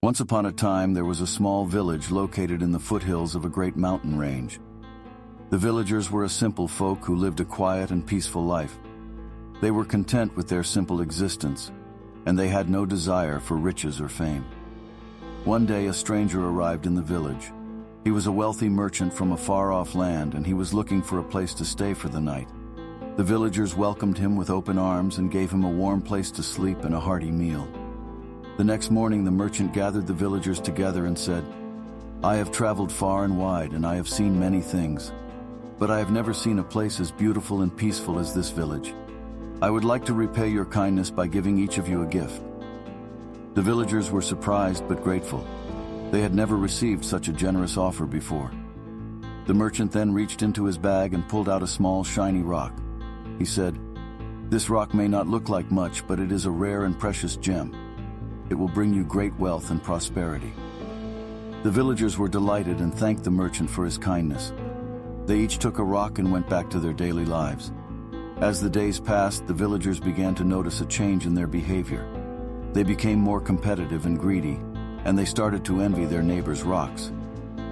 Once upon a time, there was a small village located in the foothills of a great mountain range. The villagers were a simple folk who lived a quiet and peaceful life. They were content with their simple existence, and they had no desire for riches or fame. One day, a stranger arrived in the village. He was a wealthy merchant from a far-off land, and he was looking for a place to stay for the night. The villagers welcomed him with open arms and gave him a warm place to sleep and a hearty meal. The next morning, the merchant gathered the villagers together and said, "I have traveled far and wide, and I have seen many things, but I have never seen a place as beautiful and peaceful as this village. I would like to repay your kindness by giving each of you a gift." The villagers were surprised but grateful. They had never received such a generous offer before. The merchant then reached into his bag and pulled out a small, shiny rock. He said, "This rock may not look like much, but it is a rare and precious gem. It will bring you great wealth and prosperity." The villagers were delighted and thanked the merchant for his kindness. They each took a rock and went back to their daily lives. As the days passed, the villagers began to notice a change in their behavior. They became more competitive and greedy, and they started to envy their neighbors' rocks.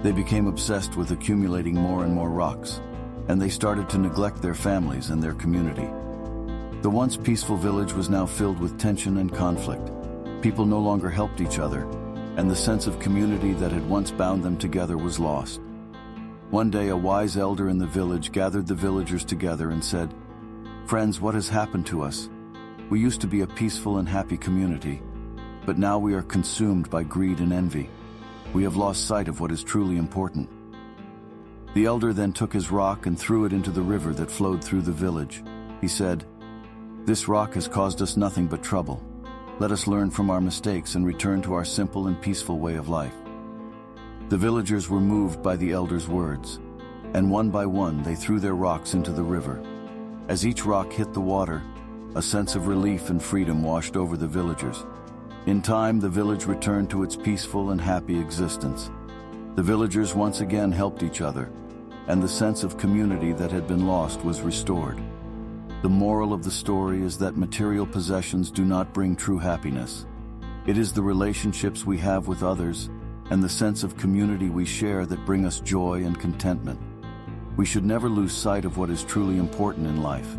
They became obsessed with accumulating more and more rocks, and they started to neglect their families and their community. The once peaceful village was now filled with tension and conflict. People no longer helped each other, and the sense of community that had once bound them together was lost. One day, a wise elder in the village gathered the villagers together and said, "Friends, what has happened to us? We used to be a peaceful and happy community, but now we are consumed by greed and envy. We have lost sight of what is truly important." The elder then took his rock and threw it into the river that flowed through the village. He said, "This rock has caused us nothing but trouble. Let us learn from our mistakes and return to our simple and peaceful way of life." The villagers were moved by the elder's words, and one by one they threw their rocks into the river. As each rock hit the water, a sense of relief and freedom washed over the villagers. In time, the village returned to its peaceful and happy existence. The villagers once again helped each other, and the sense of community that had been lost was restored. The moral of the story is that material possessions do not bring true happiness. It is the relationships we have with others and the sense of community we share that bring us joy and contentment. We should never lose sight of what is truly important in life.